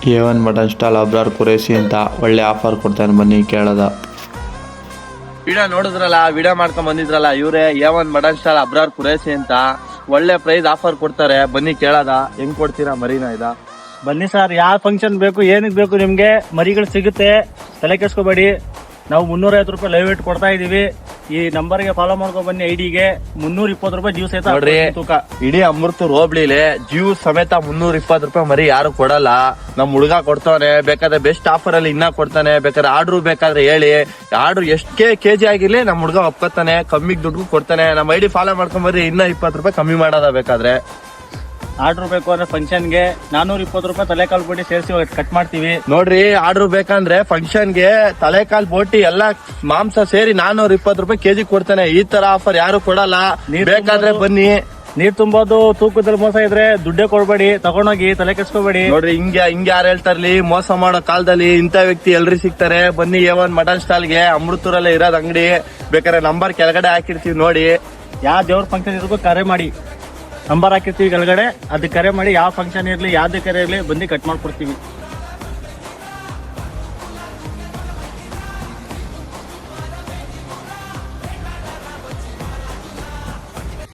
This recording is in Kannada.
A1 mutton stall Abrar Qureshi ಅಂತ ಒಳ್ಳೆ ಆಫರ್ ಕೊಡ್ತಾನೆ, ಬನ್ನಿ ಕೇಳದ. ವಿಡಿಯೋ ನೋಡಿದ್ರಲ್ಲ, ವಿಡಿಯೋ ಮಾಡ್ಕೊಂಡ್ ಬಂದಿದ್ರಲ್ಲ, ಇವರೇ A1 mutton stall Abrar Qureshi ಅಂತ ಒಳ್ಳೆ ಪ್ರೈಸ್ ಆಫರ್ ಕೊಡ್ತಾರೆ. ಬನ್ನಿ ಕೇಳದ, ಹೆಂಗ್ ಕೊಡ್ತೀರಾ ಮರಿನ ಇದ? ಬನ್ನಿ ಸರ್, ಯಾವ ಫಂಕ್ಷನ್ ಬೇಕು, ಏನಕ್ಕೆ ಬೇಕು ನಿಮ್ಗೆ ಮರಿಗಳು ಸಿಗುತ್ತೆ, ತಲೆ ಕೆಡ್ಸ್ಕೋಬೇಡಿ. ನಾವು 350 ರೂಪಾಯಿ ಲೈವ್ ವೇಟ್ ಕೊಡ್ತಾ ಇದೀವಿ. ಈ ನಂಬರ್ಗೆ ಫಾಲೋ ಮಾಡ್ಕೊ ಬನ್ನಿ. ಐಡಿಗೆ 320 ರೂಪಾಯಿ ಜೀವ ಸಹಿತ ನೋಡ್ರಿ, ತೂಕ. ಇಡೀ ಅಮೃತೂರ್ ಹೋಬ್ಳಿಲಿ ಜೀವ ಸಮೇತ 320 ರೂಪಾಯಿ ಮರಿ ಯಾರು ಕೊಡಲ್ಲ. ನಮ್ ಹುಡುಗ ಕೊಡ್ತಾನೆ, ಬೇಕಾದ್ರೆ ಬೆಸ್ಟ್ ಆಫರ್ ಅಲ್ಲಿ ಇನ್ನ ಕೊಡ್ತಾನೆ. ಬೇಕಾದ್ರೆ ಆರ್ಡ್ರು ಬೇಕಾದ್ರೆ ಹೇಳಿ, ಆರ್ಡ್ರು ಎಷ್ಟೇ ಕೆಜಿ ಆಗಿರ್ಲಿ ನಮ್ ಹುಡುಗ ಒಪ್ಕೊತಾನೆ, ಕಮ್ಮಿಗ್ ದುಡ್ಡು ಕೊಡ್ತಾನೆ. ನಮ್ ಐಡಿ ಫಾಲೋ ಮಾಡ್ಕೊಂಡ್ ಬರ್ರಿ, ಇನ್ನ 20 ರೂಪಾಯಿ ಕಮ್ಮಿ ಮಾಡೋದ ಬೇಕಾದ್ರೆ. ಆರ್ಡರ್ ಬೇಕು ಅಂದ್ರೆ ಫಂಕ್ಷನ್ಗೆ 420 ರೂಪಾಯಿ ತಲೆ ಕಾಲು ಬಿಟ್ಟು ಸೇರಿಸಿ ಕಟ್ ಮಾಡ್ತೀವಿ. ನೋಡ್ರಿ, ಆರ್ಡರ್ ಬೇಕಂದ್ರೆ ಫಂಕ್ಷನ್ಗೆ ತಲೆಕಾಲ್ ಬೋಟಿ ಎಲ್ಲಾ ಮಾಂಸ ಸೇರಿ 420 ರೂಪಾಯಿ ಕೆಜಿ ಕೊಡ್ತಾನೆ. ಈ ತರ ಆಫರ್ ಯಾರು ಕೊಡಲ್ಲ, ಬೇಕಾದ್ರೆ ಬನ್ನಿ. ನೀರ್ ತುಂಬೋದು, ತೂಕದಲ್ಲಿ ಮೋಸ ಇದ್ರೆ ದುಡ್ಡೇ ಕೊಡ್ಬೇಡಿ, ತಗೊಂಡೋಗಿ ತಲೆ ಕೆಡ್ಸ್ಕೋಬೇಡಿ. ನೋಡ್ರಿ, ಹಿಂಗ ಯಾರು ಹೇಳ್ತಾರ್ಲಿ, ಮೋಸ ಮಾಡೋ ಕಾಲದಲ್ಲಿ ಇಂಥ ವ್ಯಕ್ತಿ ಎಲ್ರಿ ಸಿಗ್ತಾರೆ. ಬನ್ನಿ A1 ಮಟನ್ ಸ್ಟಾಲ್ಗೆ, ಅಮೃತೂರಲ್ಲೇ ಇರೋದ್ ಅಂಗಡಿ. ಬೇಕಾದ್ರೆ ನಂಬರ್ ಕೆಳಗಡೆ ಹಾಕಿರ್ತೀವಿ ನೋಡಿ. ಯಾವ ದೇವ್ರ ಫಂಕ್ಷನ್ ಇರ್ಬೇಕು ಕರೆ ಮಾಡಿ, ನಂಬರ್ ಹಾಕಿರ್ತೀವಿ ಕೆಳಗಡೆ, ಅದಕ್ಕೆ ಕರೆ ಮಾಡಿ. ಯಾವ ಫಂಕ್ಷನ್ ಇರ್ಲಿ, ಯಾವ್ದೇ ಕರೆ ಇರ್ಲಿ, ಬಂದು ಕಟ್ ಮಾಡ್ಕೊಡ್ತೀವಿ.